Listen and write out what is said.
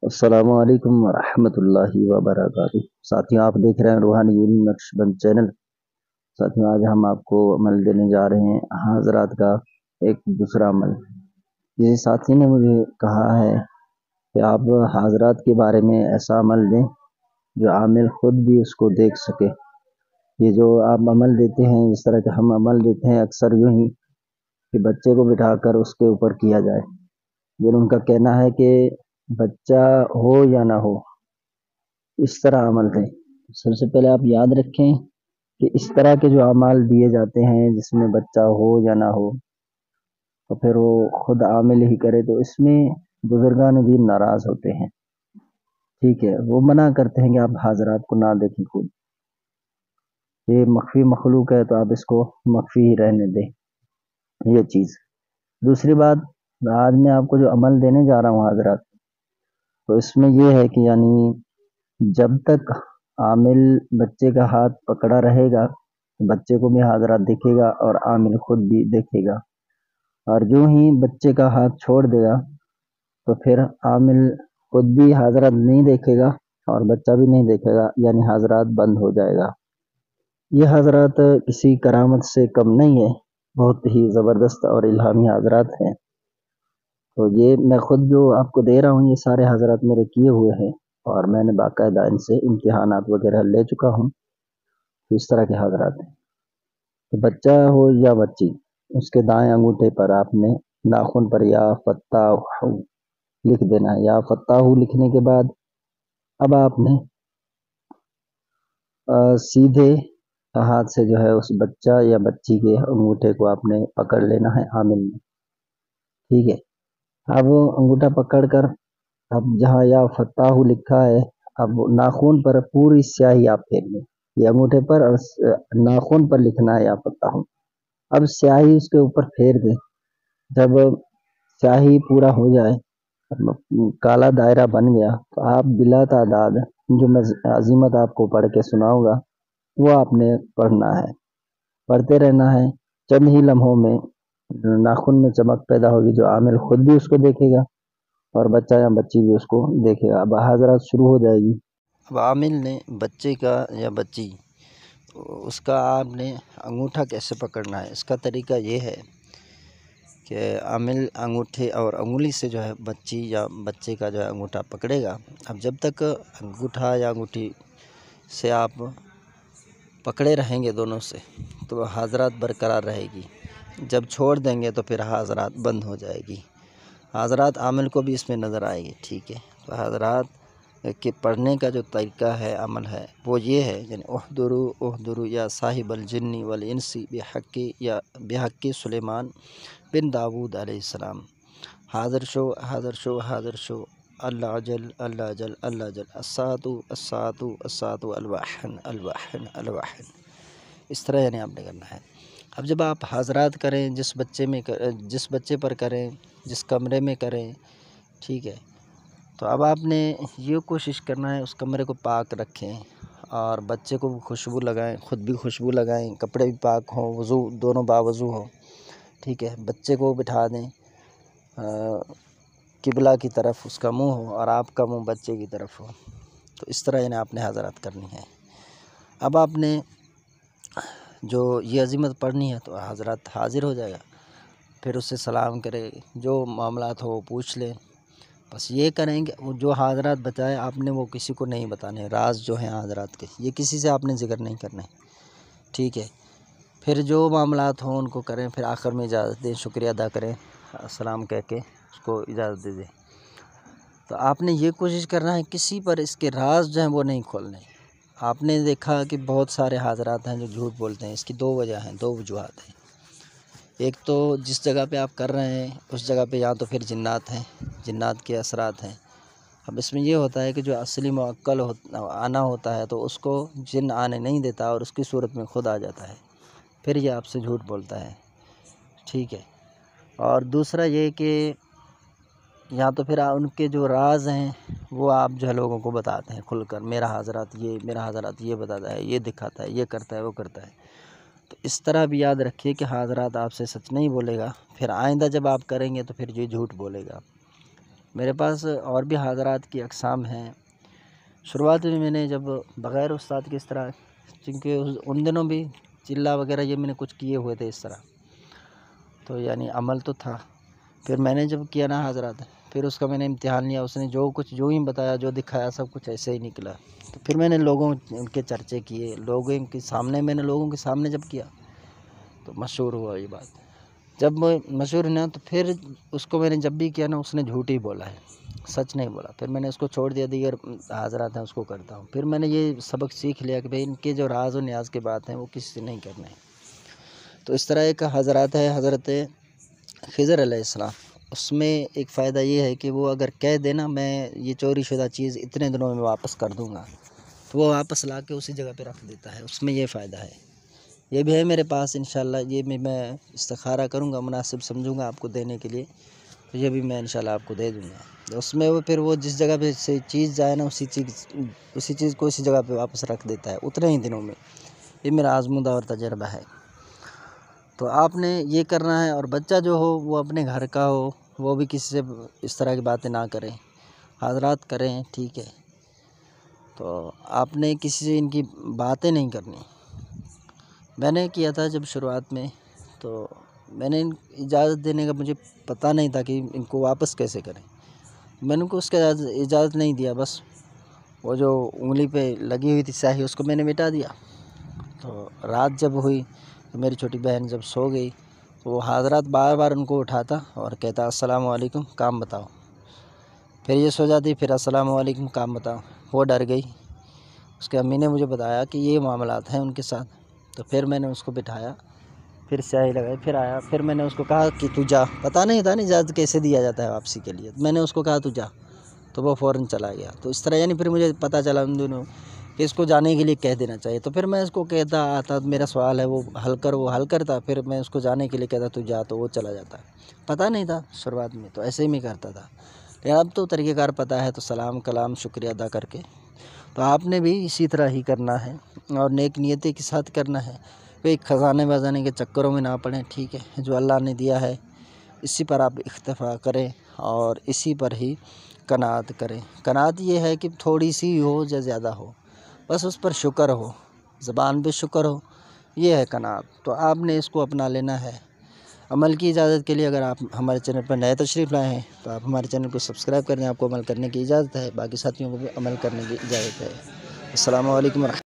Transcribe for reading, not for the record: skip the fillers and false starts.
السلام علیکم ورحمۃ اللہ وبرکاتہ۔ ساتھیوں، آپ دیکھ رہے ہیں روحانی نقشبند چینل۔ ساتھیوں، آج ہم آپ کو عمل دینے جا رہے ہیں حضرات کا ایک دوسرا عمل۔ کسی ساتھی نے مجھے کہا ہے کہ آپ حضرات کے بارے میں ایسا عمل دیں جو عامل خود بھی اس کو دیکھ سکے۔ یہ جو آپ عمل دیتے ہیں، اس طرح کے ہم عمل دیتے ہیں اکثر یوں ہی کہ بچے کو بٹھا کر اس کے اوپر کیا جائے، لیکن ان کا کہنا ہے کہ بچہ ہو یا نہ ہو اس طرح عمل دیں۔ سب سے پہلے آپ یاد رکھیں کہ اس طرح کے جو اعمال دیے جاتے ہیں جس میں بچہ ہو یا نہ ہو تو پھر وہ خود عامل ہی کرے، تو اس میں بزرگان دین ناراض ہوتے ہیں۔ ٹھیک ہے، وہ منع کرتے ہیں کہ آپ حضرات کو نہ دیکھیں خود، یہ مخفی مخلوق ہے تو آپ اس کو مخفی ہی رہنے دیں۔ یہ چیز دوسری بات، آج میں آپ کو جو عمل دینے جا رہا ہوں حضرات، تو اس میں یہ ہے کہ یعنی جب تک عامل بچے کا ہاتھ پکڑا رہے گا، بچے کو بھی حضرات دیکھے گا اور عامل خود بھی دیکھے گا، اور جو ہی بچے کا ہاتھ چھوڑ دے گا تو پھر عامل خود بھی حضرات نہیں دیکھے گا اور بچہ بھی نہیں دیکھے گا، یعنی حضرات بند ہو جائے گا۔ یہ حضرات کسی کرامت سے کم نہیں ہے، بہت ہی زبردست اور الہامی حضرات ہیں۔ تو یہ میں خود جو آپ کو دے رہا ہوں یہ سارے حضرات میرے کیے ہوئے ہیں، اور میں نے باقاعدہ ان سے امتحانات وغیرہ لے چکا ہوں۔ تو اس طرح کے حضرات ہیں کہ بچہ ہو یا بچی، اس کے دائیں انگوٹھے پر آپ نے ناخن پر یا فتح لکھ دینا ہے۔ یا فتح لکھنے کے بعد اب آپ نے سیدھے ہاتھ سے جو ہے اس بچہ یا بچی کے انگوٹھے کو آپ نے پکڑ لینا ہے عامل میں۔ ٹھیک ہے، اب انگوٹھا پکڑ کر اب جہاں یا فتح لکھا ہے، اب ناخن پر پوری سیاہی آپ پھیر لیں، یہ انگوٹھے پر اور ناخن پر لکھنا ہے یا فتح۔ اب سیاہی اس کے اوپر پھیر دیں۔ جب سیاہی پورا ہو جائے، کالا دائرہ بن گیا، تو آپ بلا تعداد جو میں عظیمت آپ کو پڑھ کے سناؤں گا وہ آپ نے پڑھنا ہے، پڑھتے رہنا ہے۔ چند ہی لمحوں میں ناخن میں چمک پیدا ہوگی، جو عامل خود بھی اس کو دیکھے گا اور بچہ یا بچی بھی اس کو دیکھے گا۔ اب حضرات شروع ہو جائے گی۔ اب عامل نے بچے کا یا بچی اس کا آپ نے انگوٹھا کیسے پکڑنا ہے، اس کا طریقہ یہ ہے کہ عامل انگوٹھے اور انگلی سے جو ہے بچی یا بچے کا جو ہے انگوٹھا پکڑے گا۔ اب جب تک انگوٹھا یا انگوٹھی سے آپ پکڑے رہیں گے دونوں سے تو حضرات برقرار رہے گی، جب چھوڑ دیں گے تو پھر حضرات بند ہو جائے گی۔ حضرات عامل کو بھی اس میں نظر آئے گی۔ ٹھیک ہے، تو حضرات کہ پڑھنے کا جو طریقہ ہے، عمل ہے، وہ یہ ہے، یعنی احضروا یا صاحب الجن والانس بحق سلیمان بن داود علیہ السلام، حاضر شو حاضر شو حاضر شو، اللہ اجل اللہ اجل اللہ اجل، الساعۃ الساعۃ الساعۃ الواحن الواحن الواحن۔ اس طرح یعنی آپ نے کرنا ہے۔ اب جب آپ حضرات کریں، جس بچے پر کریں، جس کمرے میں کریں، ٹھیک ہے، تو اب آپ نے یہ کوشش کرنا ہے اس کمرے کو پاک رکھیں اور بچے کو بھی خوشبو لگائیں، خود بھی خوشبو لگائیں، کپڑے بھی پاک ہوں، وضو دونوں باوضو ہوں۔ ٹھیک ہے، بچے کو بٹھا دیں، قبلہ کی طرف اس کا منہ ہو اور آپ کا منہ بچے کی طرف ہو۔ تو اس طرح انہیں آپ نے حضرات کرنی ہے۔ اب آپ نے جو یہ عظیمت پڑھنی ہے تو حضرات حاضر ہو جائے گا، پھر اس سے سلام کرے، جو معاملات ہو وہ پوچھ لیں۔ بس یہ کریں کہ وہ جو حضرات بتائے آپ نے وہ کسی کو نہیں بتانے، راز جو ہیں حضرات کے یہ کسی سے آپ نے ذکر نہیں کرنے۔ ٹھیک ہے، پھر جو معاملات ہوں ان کو کریں، پھر آخر میں اجازت دیں، شکریہ ادا کریں، السلام کہہ کے اس کو اجازت دے دیں۔ تو آپ نے یہ کوشش کرنا ہے کسی پر اس کے راز جو ہیں وہ نہیں کھولنے۔ آپ نے دیکھا کہ بہت سارے حضرات ہیں جو جھوٹ بولتے ہیں، اس کی دو وجہ ہیں، دو وجوہات ہیں۔ ایک تو جس جگہ پہ آپ کر رہے ہیں اس جگہ پہ یا تو پھر جنات ہیں، جنات کے اثرات ہیں۔ اب اس میں یہ ہوتا ہے کہ جو اصلی موکل آنا ہوتا ہے تو اس کو جن آنے نہیں دیتا اور اس کی صورت میں خود آ جاتا ہے، پھر یہ آپ سے جھوٹ بولتا ہے۔ ٹھیک ہے، اور دوسرا یہ کہ یا تو پھر ان کے جو راز ہیں وہ آپ جو ہے لوگوں کو بتاتے ہیں کھل کر، میرا حضرات یہ بتاتا ہے، یہ دکھاتا ہے، یہ کرتا ہے، وہ کرتا ہے۔ تو اس طرح بھی یاد رکھیے کہ حضرات آپ سے سچ نہیں بولے گا، پھر آئندہ جب آپ کریں گے تو پھر یہ جھوٹ بولے گا۔ میرے پاس اور بھی حاضرات کی اقسام ہیں۔ شروعات میں نے جب بغیر استاد کے اس طرح، چونکہ ان دنوں بھی چلہ وغیرہ یہ میں نے کچھ کیے ہوئے تھے اس طرح، تو یعنی عمل تو تھا۔ پھر میں نے جب کیا نا حضرات، پھر اس کا میں نے امتحان لیا، اس نے جو ہی بتایا، جو دکھایا، سب کچھ ایسے ہی نکلا۔ تو پھر میں نے لوگوں کے چرچے کیے، لوگوں کے سامنے جب کیا تو مشہور ہوا یہ بات۔ جب مشہور نا تو پھر اس کو میں نے جب بھی کیا نا، اس نے جھوٹ ہی بولا ہے، سچ نہیں بولا۔ پھر میں نے اس کو چھوڑ دیا، دیگر حاضرات ہیں اس کو کرتا ہوں۔ پھر میں نے یہ سبق سیکھ لیا کہ بھئی ان کے جو راز و نیاز کے بات ہیں وہ کسی سے نہیں کرنے ہیں۔ تو اس طرح ایک حضرات ہے حضرت خضر علیہ السلام، اس میں ایک فائدہ یہ ہے کہ وہ اگر کہہ دینا میں یہ چوری شدہ چیز اتنے دنوں میں واپس کر دوں گا، تو وہ واپس لا کے اسی جگہ پہ رکھ دیتا ہے، اس میں یہ فائدہ ہے۔ یہ بھی ہے میرے پاس انشاءاللہ، یہ بھی میں استخارہ کروں گا، مناسب سمجھوں گا آپ کو دینے کے لیے، تو یہ بھی میں انشاءاللہ آپ کو دے دوں گا۔ اس میں وہ پھر وہ جس جگہ پہ سے چیز جائے نا، اسی چیز کو اسی جگہ پہ واپس رکھ دیتا ہے اتنے ہی دنوں میں۔ یہ میرا آزمودہ اور تجربہ ہے۔ تو آپ نے یہ کرنا ہے، اور بچہ جو ہو وہ اپنے گھر کا ہو، وہ بھی کسی سے اس طرح کی باتیں نہ کریں، حاضرات کریں، ٹھیک ہے۔ تو آپ نے کسی سے ان کی باتیں نہیں کرنی۔ میں نے کیا تھا جب شروعات میں، تو میں نے اجازت دینے کا مجھے پتہ نہیں تھا کہ ان کو واپس کیسے کریں۔ میں نے ان کو اس کا اجازت نہیں دیا، بس وہ جو انگلی پہ لگی ہوئی تھی سیاہی اس کو میں نے مٹا دیا۔ تو رات جب ہوئی تو میری چھوٹی بہن جب سو گئی تو وہ حاضرات بار بار ان کو اٹھاتا اور کہتا السلام علیکم، کام بتاؤ۔ پھر یہ سو جاتی، پھر السلام علیکم، کام بتاؤ۔ وہ ڈر گئی، اس کے امی نے مجھے بتایا کہ یہ معاملات ہیں ان کے ساتھ۔ تو پھر میں نے اس کو بٹھایا، پھر سیاہی لگائی، پھر آیا، پھر میں نے اس کو کہا کہ تو جا۔ پتہ نہیں تھا نا اجازت کیسے دیا جاتا ہے واپسی کے لیے، میں نے اس کو کہا تو جا، تو وہ فوراً چلا گیا۔ تو اس طرح یعنی پھر مجھے پتہ چلا ان دونوں کہ اس کو جانے کے لیے کہہ دینا چاہیے۔ تو پھر میں اس کو کہتا آتا، میرا سوال ہے وہ حل کرتا، پھر میں اس کو جانے کے لیے کہتا تو جا، تو وہ چلا جاتا۔ پتہ نہیں تھا شروعات میں، تو ایسے ہی میں کرتا تھا، لیکن اب تو طریقہ کار پتہ ہے، تو سلام کلام شکریہ ادا کر کے تو آپ نے بھی اسی طرح ہی کرنا ہے، اور نیک نیتی کے ساتھ کرنا ہے۔ کوئی خزانے بازانے کے چکروں میں نہ پڑیں، ٹھیک ہے۔ جو اللہ نے دیا ہے اسی پر آپ اکتفا کریں، اور اسی پر ہی قناعت کریں۔ قناعت یہ ہے کہ تھوڑی سی ہو یا زیادہ ہو، بس اس پر شکر ہو، زبان پہ شکر ہو، یہ ہے قناعت۔ تو آپ نے اس کو اپنا لینا ہے۔ عمل کی اجازت کے لیے اگر آپ ہمارے چینل پر نئے تشریف لائے ہیں تو آپ ہمارے چینل کو سبسکرائب کر دیں، آپ کو عمل کرنے کی اجازت ہے، باقی ساتھیوں کو بھی عمل کرنے کی اجازت ہے۔ السلام علیکم ورحمۃ اللہ۔